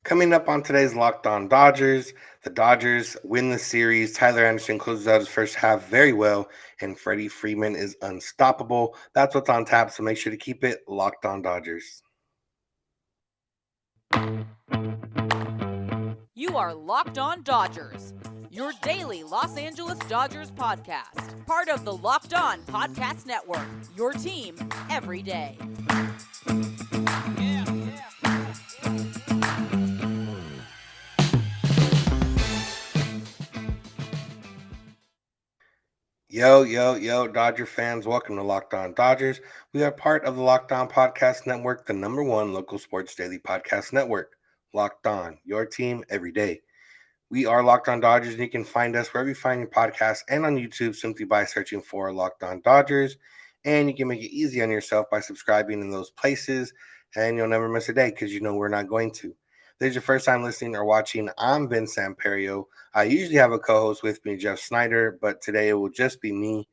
Coming up on today's Locked On Dodgers, the Dodgers win the series. Tyler Anderson closes out his first half very well, and Freddie Freeman is unstoppable. That's what's on tap, so make sure to keep it Locked On Dodgers. You are Locked On Dodgers, your daily Los Angeles Dodgers podcast. Part of the Locked On Podcast Network, your team every day. Yo, Dodger fans, welcome to Locked On Dodgers. We are part of the Locked On Podcast Network, the number one local sports daily podcast network. Locked On, your team every day. We are Locked On Dodgers, and you can find us wherever you find your podcasts and on YouTube simply by searching for Locked On Dodgers. And you can make it easy on yourself by subscribing in those places, and you'll never miss a day because you know we're not going to. If this is your first time listening or watching, I'm Samperio. I usually have a co-host with me, Jeff Snider, but today it will just be me.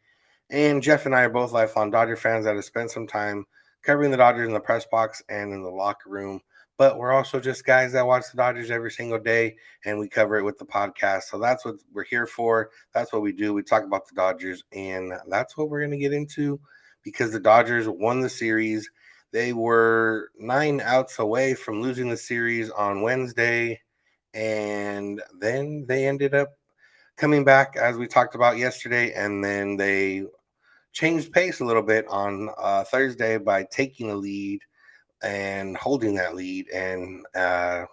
And Jeff and I are both lifelong Dodger fans that have spent some time covering the Dodgers in the press box and in the locker room. But we're also just guys that watch the Dodgers every single day, and we cover it with the podcast. So that's what we're here for. That's what we do. We talk about the Dodgers, and that's what we're going to get into because the Dodgers won the series. They were 9 outs away from losing the series on Wednesday, and then they ended up coming back as we talked about yesterday, and then they changed pace a little bit on Thursday by taking a lead and holding that lead. And yeah,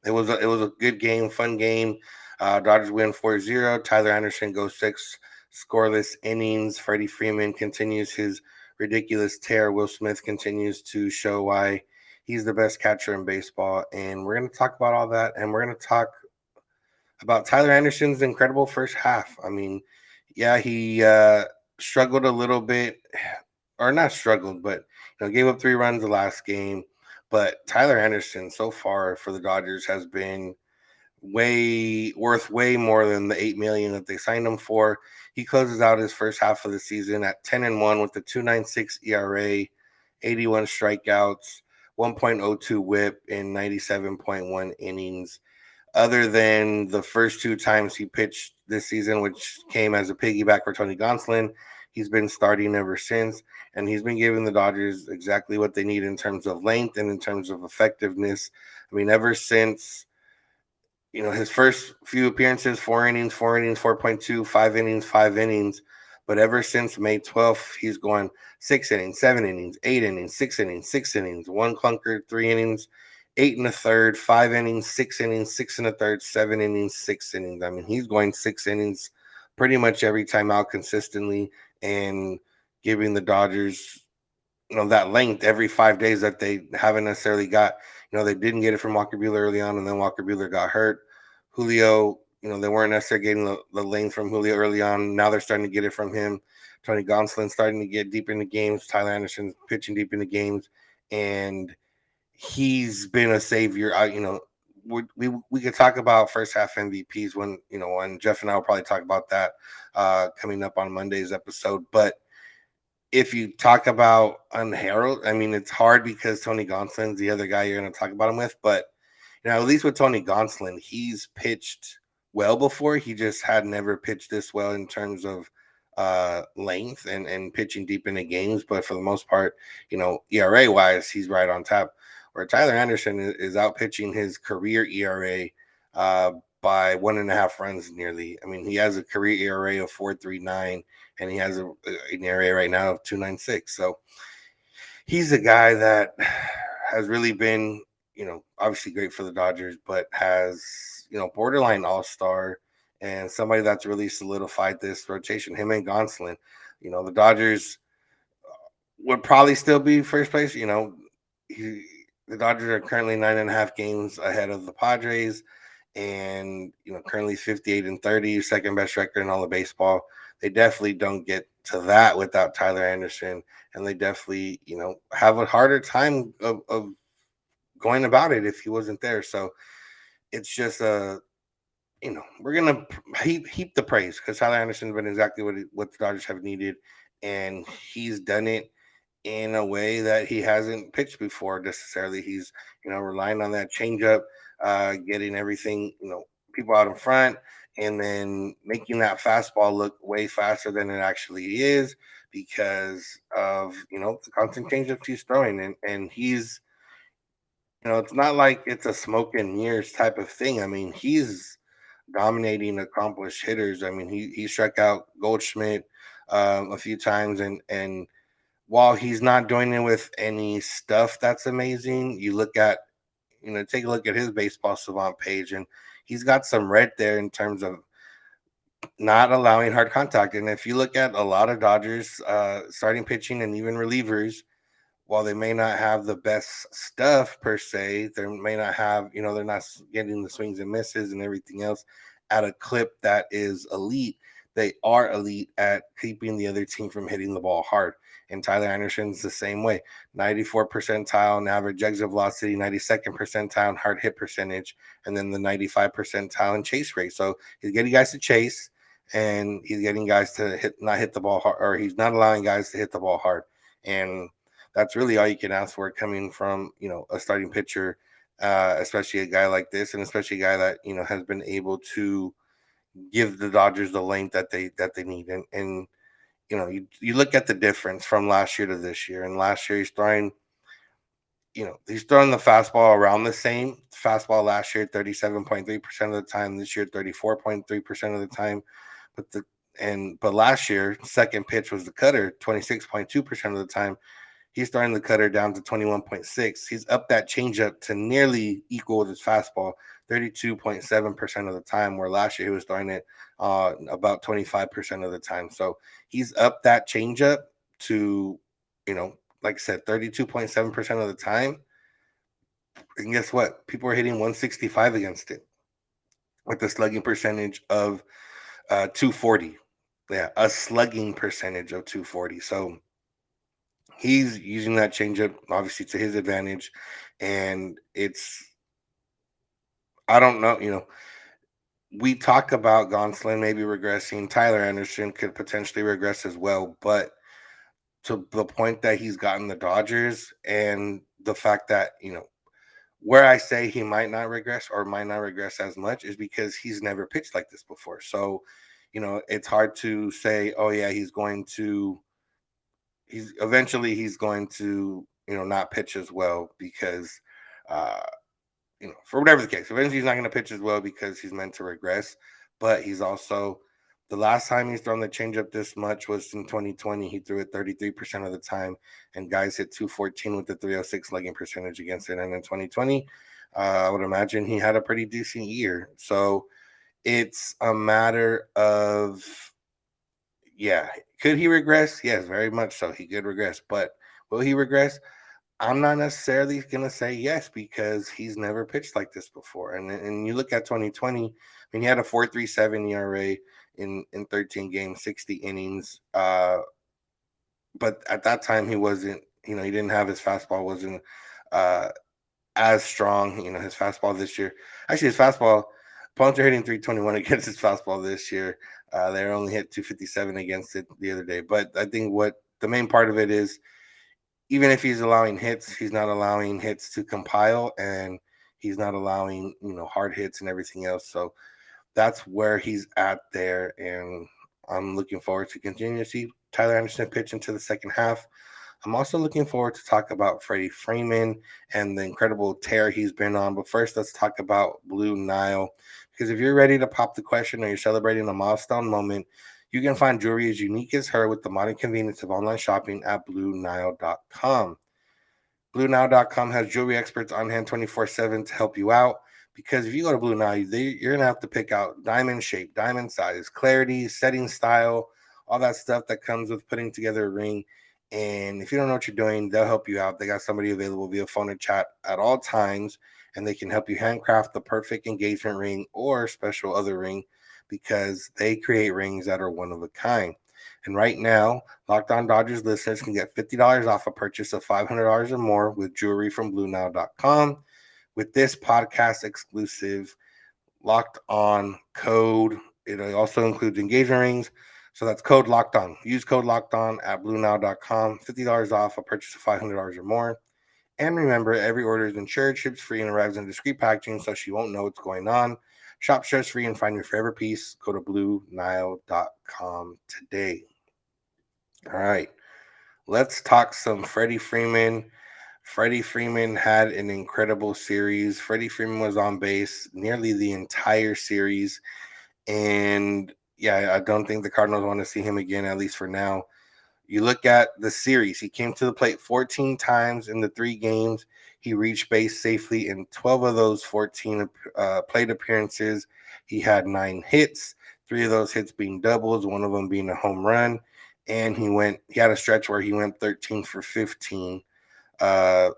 it was a good game, fun game. Dodgers win 4-0. Tyler Anderson goes 6 scoreless innings. Freddie Freeman continues his ridiculous tear. Will Smith continues to show why he's the best catcher in baseball. And we're going to talk about all that. And we're going to talk about Tyler Anderson's incredible first half. I mean, yeah, he struggled a little bit, or not struggled, but gave up 3 runs the last game. But Tyler Anderson so far for the Dodgers has been way more than the 8 million that they signed him for. He closes out his first half of the season at 10-1 with the 2.96 ERA, 81 strikeouts, 1.02 WHIP in 97.1 innings. Other than the first 2 times he pitched this season, which came as a piggyback for Tony Gonsolin, he's been starting ever since, and he's been giving the Dodgers exactly what they need in terms of length and in terms of effectiveness. I mean, ever since his first few appearances, 4 innings, 4 innings, 4.2, 5 innings, 5 innings. But ever since May 12th, he's going 6 innings, 7 innings, 8 innings, 6 innings, 6 innings, one clunker, 3 innings, 8 1/3, 5 innings, 6 innings, 6 1/3, 7 innings, 6 innings. I mean, he's going 6 innings pretty much every time out consistently and giving the Dodgers that length every 5 days that they haven't necessarily got. They didn't get it from Walker Buehler early on, and then Walker Buehler got hurt. Julio, they weren't necessarily getting the length from Julio early on. Now they're starting to get it from him. Tony Gonsolin starting to get deep into games. Tyler Anderson pitching deep into games, and he's been a savior. We could talk about first half MVPs when Jeff and I will probably talk about that coming up on Monday's episode, but if you talk about unheralded, I mean, it's hard because Tony Gonsolin's the other guy you're going to talk about him with. But, at least with Tony Gonsolin, he's pitched well before. He just had never pitched this well in terms of length and pitching deep into games. But for the most part, ERA wise, he's right on top. Where Tyler Anderson is out pitching his career ERA uh, by 1.5 runs nearly. I mean, he has a career ERA of 4.39 and he has an ERA right now of 2.96. So he's a guy that has really been, obviously great for the Dodgers, but has, borderline all-star and somebody that's really solidified this rotation, him and Gonsolin. The Dodgers would probably still be first place. The Dodgers are currently 9.5 games ahead of the Padres and currently 58-30, second best record in all of baseball. They definitely don't get to that without Tyler Anderson, and they definitely have a harder time of going about it if he wasn't there. So it's just we're gonna heap the praise because Tyler Anderson's been exactly what the Dodgers have needed, and he's done it in a way that he hasn't pitched before necessarily. He's, relying on that changeup, getting everything, people out in front, and then making that fastball look way faster than it actually is because of, the constant changeups he's throwing. And he's, it's not like it's a smoke and mirrors type of thing. I mean, he's dominating accomplished hitters. I mean, he struck out Goldschmidt a few times, and while he's not doing it with any stuff that's amazing, you look at, take a look at his baseball savant page, and he's got some red there in terms of not allowing hard contact. And if you look at a lot of Dodgers starting pitching and even relievers, while they may not have the best stuff per se, they may not have, they're not getting the swings and misses and everything else at a clip that is elite. They are elite at keeping the other team from hitting the ball hard. And Tyler Anderson's the same way. 94 percentile in average exit velocity, 92nd percentile in hard hit percentage, and then the 95 percentile in chase rate. So he's getting guys to chase, and he's getting guys to not hit the ball hard, or he's not allowing guys to hit the ball hard. And that's really all you can ask for coming from, a starting pitcher, especially a guy like this, and especially a guy that, has been able to give the Dodgers the length that they need. And you look at the difference from last year to this year. And last year he's throwing the fastball around the same. Fastball last year 37.3% of the time, this year 34.3% of the time. But last year, second pitch was the cutter 26.2% of the time. He's throwing the cutter down to 21.6. He's up that changeup to nearly equal with his fastball, 32.7% of the time, where last year he was throwing it about 25% of the time. So he's up that changeup to, like I said, 32.7% of the time. And guess what? People are hitting 165 against it with a slugging percentage of 240. Yeah, a slugging percentage of 240. So he's using that changeup obviously to his advantage, and I don't know, we talk about Gonsolin maybe regressing. Tyler Anderson could potentially regress as well, but to the point that he's gotten the Dodgers, and the fact that, where I say he might not regress or might not regress as much is because he's never pitched like this before. So, it's hard to say, oh yeah, he's going to, not pitch as well because, uh, for whatever the case, eventually he's not going to pitch as well because he's meant to regress. But he's also, the last time he's thrown the changeup this much was in 2020. He threw it 33% of the time, and guys hit 214 with the 306 slugging percentage against it. And in 2020, I would imagine he had a pretty decent year. So it's a matter of, yeah, could he regress? Yes, very much so. He could regress, but will he regress? I'm not necessarily gonna say yes because he's never pitched like this before. And you look at 2020, I mean, he had a 4.37 ERA in 13 games, 60 innings. But at that time, he wasn't. He didn't have his fastball wasn't uh, as strong. His fastball this year, actually, his fastball. Opponents are hitting 321 against his fastball this year. They only hit 257 against it the other day. But I think what the main part of it is, even if he's allowing hits, he's not allowing hits to compile, and he's not allowing, hard hits and everything else. So that's where he's at there. And I'm looking forward to continue to see Tyler Anderson pitch into the second half. I'm also looking forward to talk about Freddie Freeman and the incredible tear he's been on. But first, let's talk about Blue Nile. Because if you're ready to pop the question or you're celebrating a milestone moment, you can find jewelry as unique as her with the modern convenience of online shopping at BlueNile.com. BlueNile.com has jewelry experts on hand 24/7 to help you out. Because if you go to Blue Nile, you're going to have to pick out diamond shape, diamond size, clarity, setting style, all that stuff that comes with putting together a ring. And if you don't know what you're doing, they'll help you out. They got somebody available via phone and chat at all times, and they can help you handcraft the perfect engagement ring or special other ring because they create rings that are one of a kind. And right now, Locked On Dodgers listeners can get $50 off a purchase of $500 or more with jewelry from BlueNile.com. With this podcast exclusive Locked On code, it also includes engagement rings. So that's code locked on. Use code locked on at bluenow.com. $50 off a purchase of $500 or more. And remember, every order is insured, ships free, and arrives in discreet packaging so she won't know what's going on. Shop stress free and find your favorite piece. Go to bluenile.com today. All right. Let's talk some Freddie Freeman. Freddie Freeman had an incredible series. Freddie Freeman was on base nearly the entire series. And yeah, I don't think the Cardinals want to see him again, at least for now. You look at the series, he came to the plate 14 times in the 3 games. He reached base safely in 12 of those 14 plate appearances. He had 9 hits, 3 of those hits being doubles, one of them being a home run. And he had a stretch where he went 13 for 15, uh,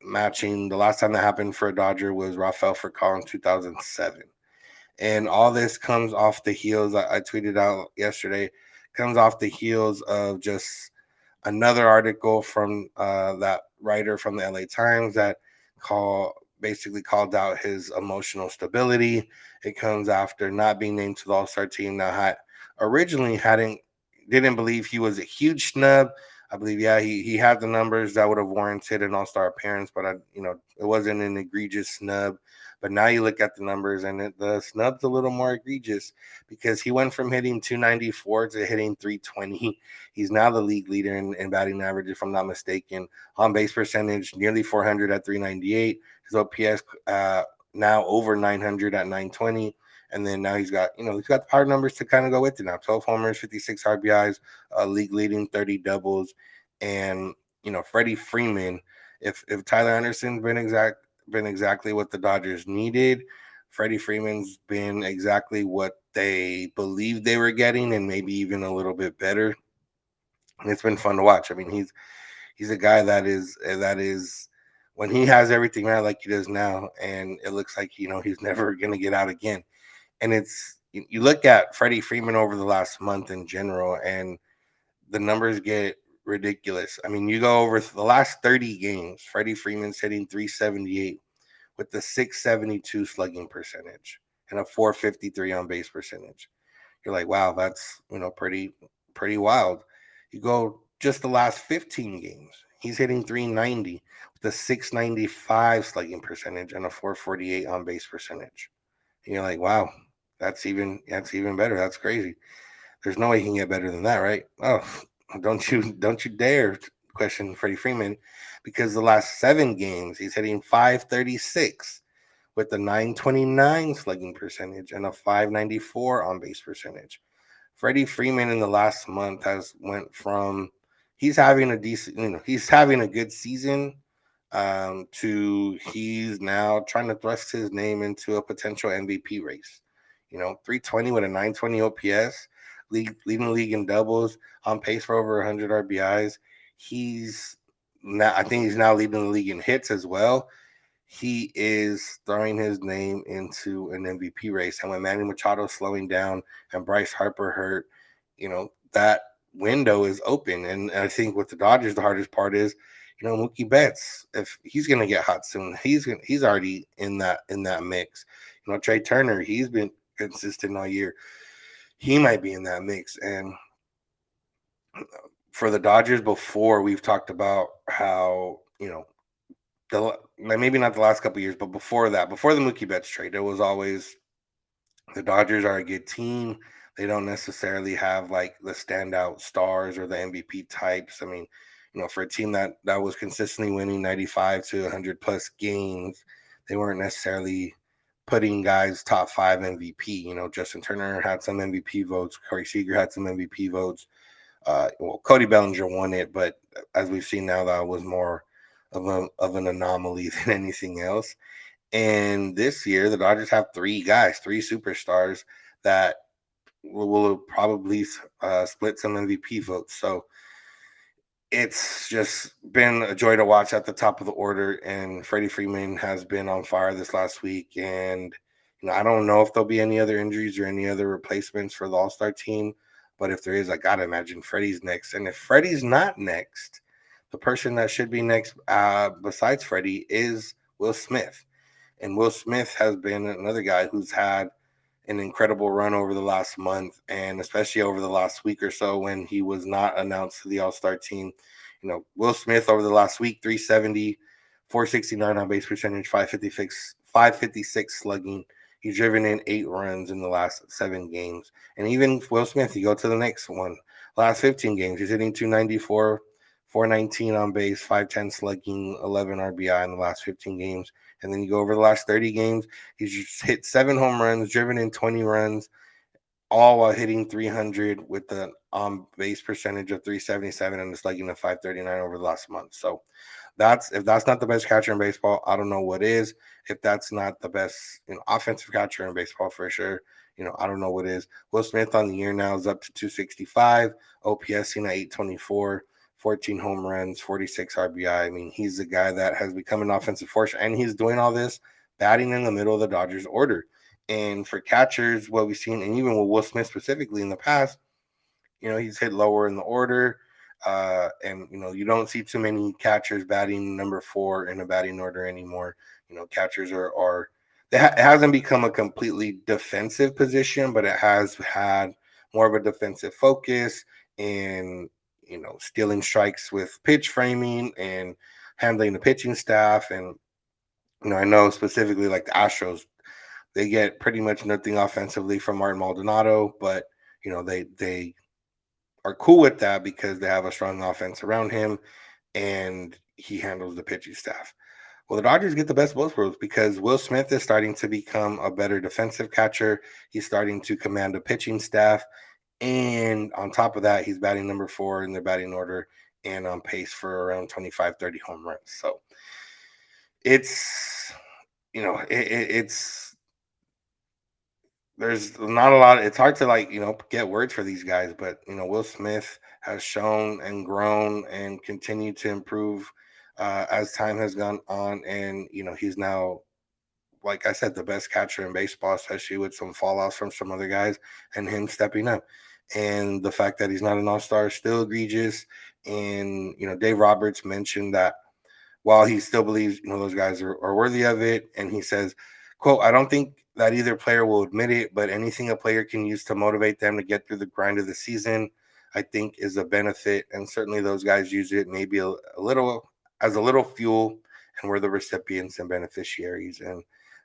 matching the last time that happened for a Dodger was Rafael Furcal in 2007. And all this comes off the heels, I tweeted out yesterday, comes off the heels of just another article from that writer from the LA Times that basically called out his emotional stability. It comes after not being named to the All-Star team. Now, originally didn't believe he was a huge snub. I believe, yeah, he had the numbers that would have warranted an All-Star appearance, but it wasn't an egregious snub. But now you look at the numbers, and the snub's a little more egregious because he went from hitting 294 to hitting 320. He's now the league leader in batting average, if I'm not mistaken. On base percentage, nearly 400 at 398. His OPS now over 900 at 920. And then now he's got the power numbers to kind of go with it now. 12 homers, 56 RBIs, league leading 30 doubles. And Freddie Freeman, if Tyler Anderson's been exactly what the Dodgers needed, Freddie Freeman's been exactly what they believed they were getting, and maybe even a little bit better. And it's been fun to watch. I mean, he's a guy that is when he has everything right like he does now, and it looks like he's never gonna get out again. And you look at Freddie Freeman over the last month in general, and the numbers get ridiculous. I mean, you go over the last 30 games, Freddie Freeman's hitting 378 with the 672 slugging percentage and a 453 on base percentage. You're like, wow, that's pretty wild. You go just the last 15 games, he's hitting 390 with a 695 slugging percentage and a 448 on base percentage. And you're like, wow, that's even better. That's crazy. There's no way he can get better than that, right? Oh, don't you dare question Freddie Freeman, because the last 7 games he's hitting 536 with a 929 slugging percentage and a 594 on base percentage. Freddie Freeman in the last month has went from he's having a decent, he's having a good season, to he's now trying to thrust his name into a potential MVP race. 320 with a 920 OPS, leading the league in doubles, on pace for over 100 RBIs. I think he's now leading the league in hits as well. He is throwing his name into an MVP race. And when Manny Machado's slowing down and Bryce Harper hurt, that window is open. And I think with the Dodgers, the hardest part is, Mookie Betts. If he's going to get hot soon, he's already in that mix. Trey Turner, he's been consistent all year. He might be in that mix. And for the Dodgers, before, we've talked about how maybe not the last couple of years, but before that, before the Mookie Betts trade, it was always the Dodgers are a good team. They don't necessarily have like the standout stars or the MVP types. I mean, for a team that was consistently winning 95 to 100 plus games, they weren't necessarily putting guys top 5 MVP. Justin Turner had some MVP votes. Corey Seager had some MVP votes. Cody Bellinger won it, but as we've seen now, that was more of an anomaly than anything else. And this year, the Dodgers have 3 superstars that will probably split some MVP votes. So it's just been a joy to watch at the top of the order. And Freddie Freeman has been on fire this last week. And I don't know if there'll be any other injuries or any other replacements for the All-Star team. But if there is, I got to imagine Freddie's next. And if Freddie's not next, the person that should be next besides Freddie is Will Smith. And Will Smith has been another guy who's had an incredible run over the last month, and especially over the last week or so when he was not announced to the All-Star team. Will Smith over the last week, 370, 469 on base percentage, 556 slugging. He's driven in 8 runs in the last 7 games. And even Will Smith, you go to the next one. Last 15 games, he's hitting 294, 419 on base, 510 slugging, 11 RBI in the last 15 games. And then you go over the last 30 games, he's just hit 7 home runs, driven in 20 runs, all while hitting 300 with the on base percentage of 377 and a slugging of 539 over the last month. So if that's not the best catcher in baseball, I don't know what is. If that's not the best, offensive catcher in baseball for sure, I don't know what is. Will Smith on the year now is up to 265, OPS seen at 824, 14 home runs, 46 RBI. I mean, he's the guy that has become an offensive force, and he's doing all this batting in the middle of the Dodgers order. And for catchers, what we've seen, and even with Will Smith specifically in the past, he's hit lower in the order. And you don't see too many catchers batting number 4 in a batting order anymore. Catchers are it hasn't become a completely defensive position, but it has had more of a defensive focus and stealing strikes with pitch framing and handling the pitching staff. And I know specifically like the Astros, they get pretty much nothing offensively from Martin Maldonado, but they are cool with that because they have a strong offense around him and he handles the pitching staff. Well, the Dodgers get the best of both worlds because Will Smith is starting to become a better defensive catcher. He's starting to command a pitching staff. And on top of that, he's batting number 4 in their batting order and on pace for around 25, 30 home runs. So it's, it's, there's not a lot. It's hard to get words for these guys, but Will Smith has shown and grown and continued to improve as time has gone on, and he's now, like I said, the best catcher in baseball, especially with some fallouts from some other guys and him stepping up. And the fact that he's not an all-star is still egregious. And Dave Roberts mentioned that while he still believes those guys are worthy of it, and he says, quote, I don't think that either player will admit it, but anything a player can use to motivate them to get through the grind of the season, I think is a benefit. And certainly those guys use it maybe a little as a little fuel, and we're the recipients and beneficiaries. And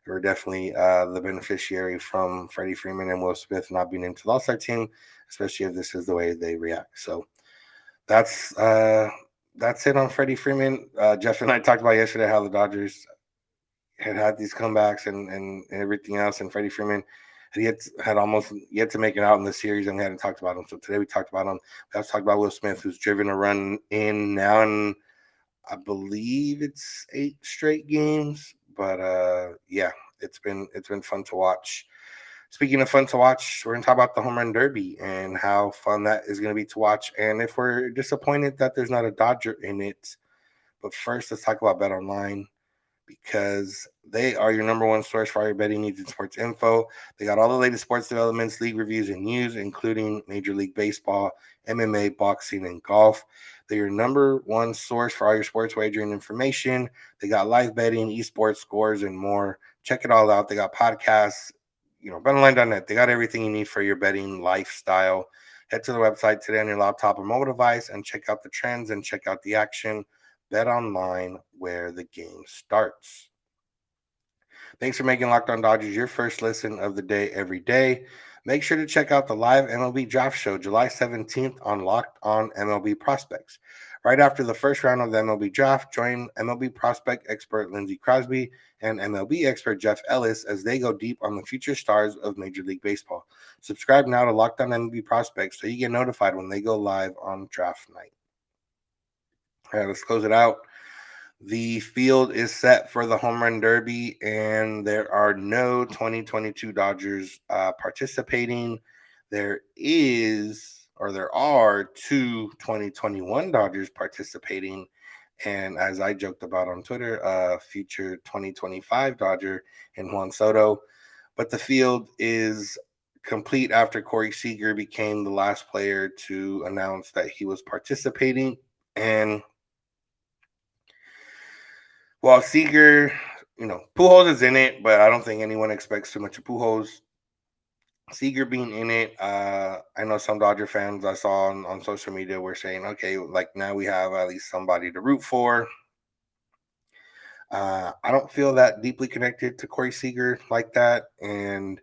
we're definitely the beneficiary from Freddie Freeman and Will Smith not being into the All-Star team, especially if this is the way they react. So that's that's it on Freddie Freeman. Jeff and I talked about yesterday how the Dodgers had these comebacks and everything else, and Freddie Freeman had almost yet to make it out in the series, and we hadn't talked about him. So today we talked about him. We also talked about Will Smith, who's driven a run in now, and I believe it's 8 straight games. But yeah, it's been fun to watch. Speaking of fun to watch, we're gonna talk about the home run derby and how fun that is gonna be to watch. And if we're disappointed that there's not a Dodger in it, but first let's talk about BetOnline because they are your number one source for all your betting needs and sports info. They got all the latest sports developments, league reviews, and news, including Major League Baseball, MMA, boxing, and golf. They're your number one source for all your sports wagering information. They got live betting, esports, scores, and more. Check it all out. They got podcasts, betonline.net. They got everything you need for your betting lifestyle. Head to the website today on your laptop or mobile device and check out the trends and check out the action. Bet online where the game starts. Thanks for making Locked On Dodgers your first listen of the day every day. Make sure to check out the live MLB Draft Show July 17th on Locked On MLB Prospects. Right after the first round of the MLB Draft, join MLB prospect expert Lindsey Crosby and MLB expert Jeff Ellis as they go deep on the future stars of Major League Baseball. Subscribe now to Locked On MLB Prospects so you get notified when they go live on draft night. All right, let's close it out. The field is set for the home run derby, and there are no 2022 Dodgers participating. There are two 2021 Dodgers participating. And as I joked about on Twitter, future 2025 Dodger and Juan Soto. But the field is complete after Corey Seager became the last player to announce that he was participating. And well, Seager, Pujols is in it, but I don't think anyone expects too much of Pujols. Seager being in it, I know some Dodger fans I saw on social media were saying, okay, like now we have at least somebody to root for. I don't feel that deeply connected to Corey Seager like that. And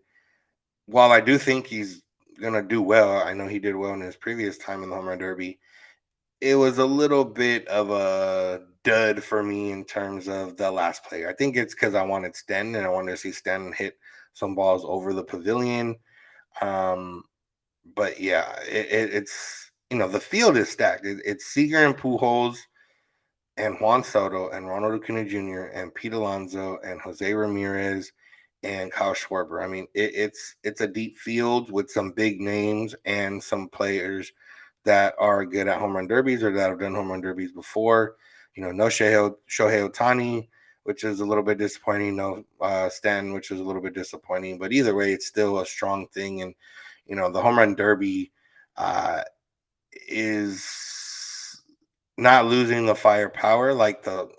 while I do think he's going to do well, I know he did well in his previous time in the Home Run Derby. It was a little bit of a dud for me in terms of the last player. I think it's because I wanted Sten and I wanted to see Sten hit some balls over the pavilion. Um, but yeah, it's the field is stacked. It's Seager and Pujols and Juan Soto and Ronald Acuna Jr. and Pete Alonso and Jose Ramirez and Kyle Schwarber. I mean, it's a deep field with some big names and some players that are good at home run derbies or that have done home run derbies before. No Shohei Otani, which is a little bit disappointing. No Stanton, which is a little bit disappointing. But either way, it's still a strong thing. And the home run derby uh, is not losing the firepower like the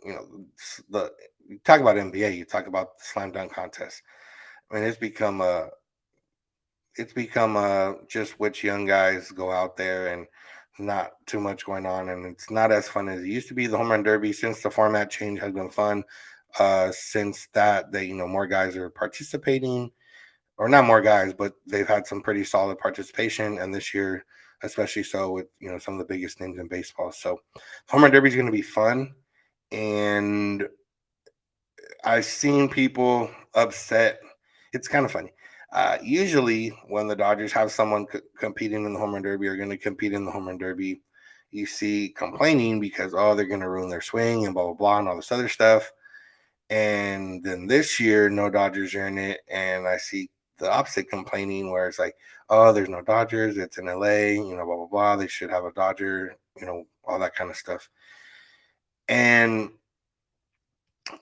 you talk about NBA, you talk about the slam dunk contest. I mean, it's become just which young guys go out there and not too much going on, and it's not as fun as it used to be. The home run derby, since the format change, has been fun. Since that, more guys are participating, or not more guys, but they've had some pretty solid participation, and this year, especially so with some of the biggest names in baseball. So, home run derby is going to be fun, and I've seen people upset. It's kind of funny. Usually, when the Dodgers have someone competing in the home run derby or going to compete in the home run derby, you see complaining because they're going to ruin their swing and blah blah blah and all this other stuff. And then this year, no Dodgers are in it, and I see the opposite complaining where it's like, there's no Dodgers, it's in LA, blah blah blah. They should have a Dodger, all that kind of stuff. And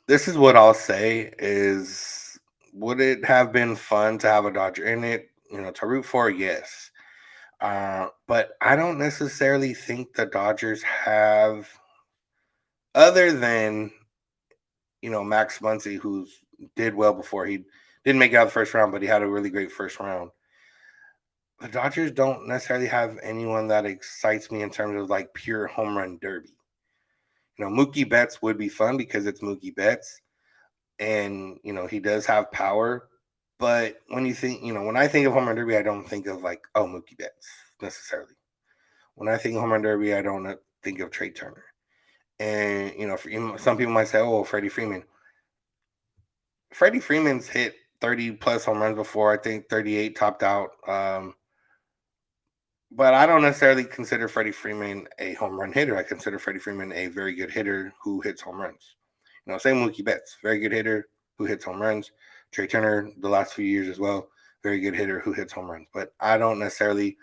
this is what I'll say is, would it have been fun to have a Dodger in it, to root for? Yes. But I don't necessarily think the Dodgers have, other than Max Muncy, who's did well before. He didn't make it out the first round, but he had a really great first round. The Dodgers don't necessarily have anyone that excites me in terms of like pure home run derby. Mookie Betts would be fun because it's Mookie Betts, and he does have power. But when when I think of home run derby, I don't think of like, Mookie Betts necessarily. When I think of home run derby, I don't think of Trey Turner. And some people might say, "Oh, Freddie Freeman." Freddie Freeman's hit 30 plus home runs before. I think 38 topped out. But I don't necessarily consider Freddie Freeman a home run hitter. I consider Freddie Freeman a very good hitter who hits home runs. Same Mookie Betts, very good hitter who hits home runs. Trey Turner, the last few years as well, very good hitter who hits home runs. But I don't necessarily,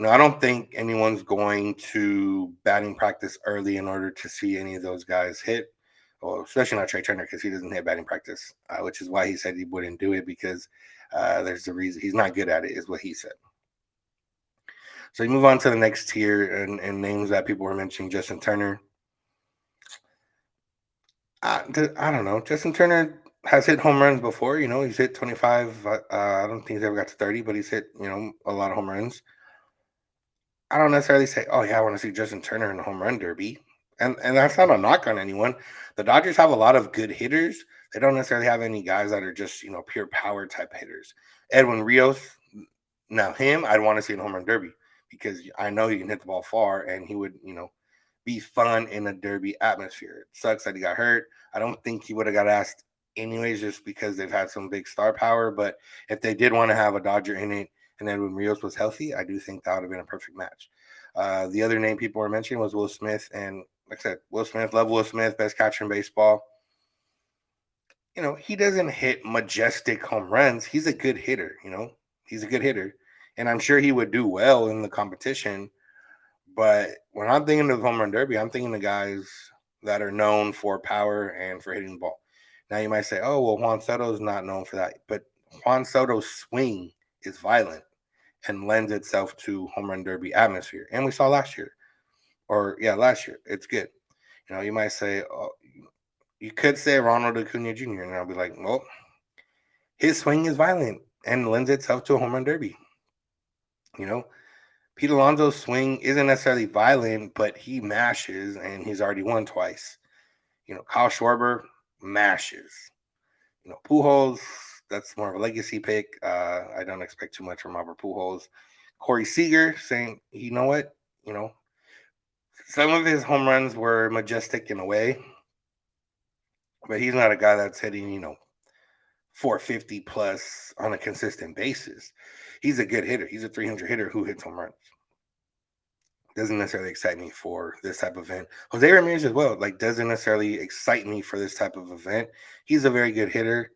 I don't think anyone's going to batting practice early in order to see any of those guys hit. Well, especially not Trey Turner because he doesn't hit batting practice, which is why he said he wouldn't do it because there's a reason he's not good at it, is what he said. So you move on to the next tier and names that people were mentioning. Justin Turner. I don't know. Justin Turner has hit home runs before. He's hit 25. I don't think he's ever got to 30, but he's hit, a lot of home runs. I don't necessarily say, oh, yeah, I want to see Justin Turner in the home run derby. And that's not a knock on anyone. The Dodgers have a lot of good hitters. They don't necessarily have any guys that are just, pure power type hitters. Edwin Rios, now him, I'd want to see in home run derby because I know he can hit the ball far and he would, be fun in a derby atmosphere. It sucks that he got hurt. I don't think he would have got asked anyways just because they've had some big star power. But if they did want to have a Dodger in it and Edwin Rios was healthy, I do think that would have been a perfect match. The other name people were mentioning was Will Smith. And like I said, Will Smith, love Will Smith, best catcher in baseball. He doesn't hit majestic home runs. He's a good hitter, he's a good hitter. And I'm sure he would do well in the competition. But when I'm thinking of home run derby, I'm thinking of guys that are known for power and for hitting the ball. Now you might say, oh, well, Juan Soto's not known for that. But Juan Soto's swing is violent and lends itself to home run derby atmosphere. And we saw last year. Last year. It's good. You might say, oh, you could say Ronald Acuna Jr. And I'll be like, well, his swing is violent. and lends itself to a home run derby. You know, Pete Alonso's swing isn't necessarily violent, but he mashes, and he's already won twice. Kyle Schwarber mashes. Pujols, that's more of a legacy pick. I don't expect too much from Albert Pujols. Corey Seager saying, you know what? You know, some of his home runs were majestic in a way, but he's not a guy that's hitting, 450 plus on a consistent basis. He's a good hitter. He's a 300 hitter who hits home runs. Doesn't necessarily excite me for this type of event. Jose Ramirez as well, doesn't necessarily excite me for this type of event. He's a very good hitter,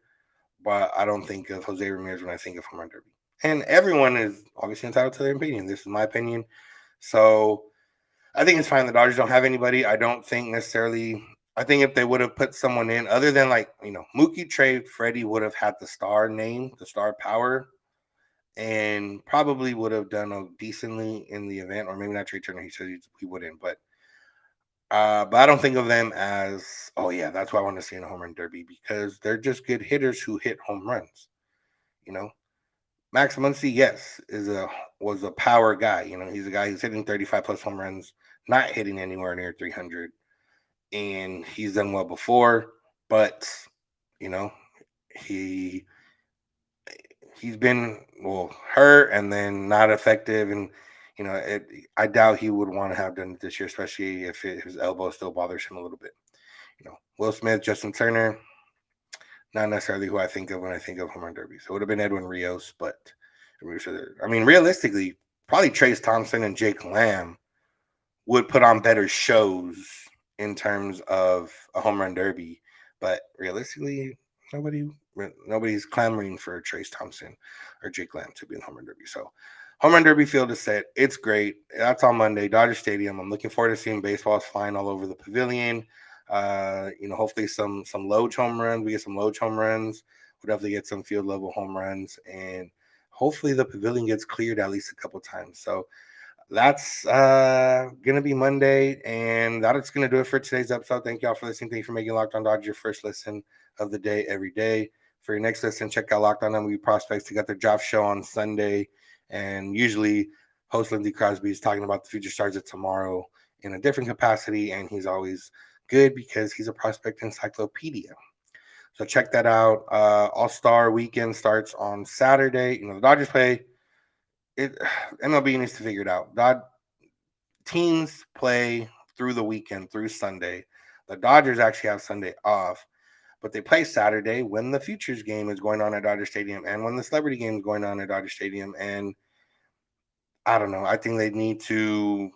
but I don't think of Jose Ramirez when I think of home run derby. And everyone is obviously entitled to their opinion. This is my opinion. So I think it's fine. The Dodgers don't have anybody. I don't think necessarily. I think if they would have put someone in other than Mookie, Trey, Freddie would have had the star name, the star power, and probably would have done decently in the event, or maybe not Trey Turner. He said he wouldn't, but I don't think of them as, oh yeah, that's what I want to see in a home run derby, because they're just good hitters who hit home runs. Max Muncy, yes, was a power guy. He's a guy who's hitting 35 plus home runs, not hitting anywhere near 300, and he's done well before. But he he's been hurt and then not effective, and I doubt he would want to have done it this year, especially if his elbow still bothers him a little bit. Will Smith, Justin Turner, not necessarily who I think of when I think of home run derbies. It would have been Edwin Rios, but I mean, realistically, probably Trace Thompson and Jake Lamb would put on better shows in terms of a home run derby. But realistically, nobody's clamoring for Trace Thompson or Jake Lamb to be in the home run derby. So home run derby field is set. It's great. That's on Monday, Dodger Stadium. I'm looking forward to seeing baseballs flying all over the pavilion. Hopefully some Loge home runs. We get some Loge home runs. We'll definitely get some field level home runs, and hopefully the pavilion gets cleared at least a couple times. So that's gonna be Monday, and that's gonna do it for today's episode. Thank y'all for listening. Thank you for making Locked On Dodgers your first listen of the day every day. For your next listen, check out Locked On MLB Prospects. They got their draft show on Sunday, and usually host Lindsey Crosby is talking about the future stars of tomorrow in a different capacity, and he's always good because he's a prospect encyclopedia. So check that out. All-Star Weekend starts on Saturday. The Dodgers play it. MLB needs to figure it out. Teams play through the weekend, through Sunday. The Dodgers actually have Sunday off, but they play Saturday when the Futures game is going on at Dodger Stadium and when the Celebrity game is going on at Dodger Stadium. And I don't know. I think they need to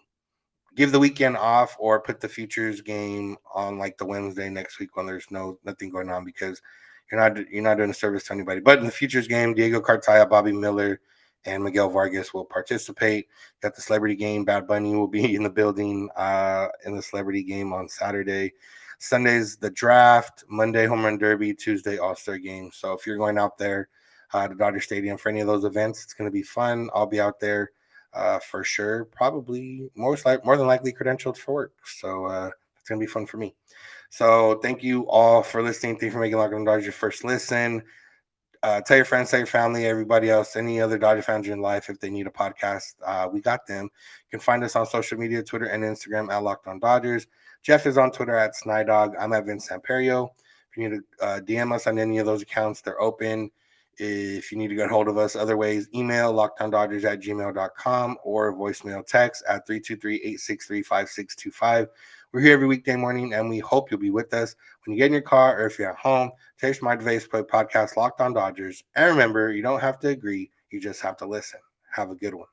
give the weekend off or put the Futures game on the Wednesday next week when there's nothing going on, because you're not doing a service to anybody. But in the Futures game, Diego Cartaya, Bobby Miller, and Miguel Vargas will participate. Got the Celebrity game. Bad Bunny will be in the building in the Celebrity game on Saturday. Sunday's the draft. Monday, home run derby. Tuesday, All-Star game. So if you're going out there to Dodger Stadium for any of those events, it's going to be fun. I'll be out there for sure. Probably more than likely credentialed for work. So it's going to be fun for me. So thank you all for listening. Thank you for making Locked On Dodgers your first listen. Tell your friends, tell your family, everybody else, any other Dodger fans in life, if they need a podcast, we got them. You can find us on social media, Twitter and Instagram at Locked On Dodgers. Jeff is on Twitter at Snydog. I'm at Vince Samperio. If you need to DM us on any of those accounts, they're open. If you need to get hold of us other ways, email lockedondodgers@gmail.com or voicemail text at 323-863-5625. We're here every weekday morning, and we hope you'll be with us when you get in your car or if you're at home. Take my device, play podcast Locked On Dodgers. And remember, you don't have to agree. You just have to listen. Have a good one.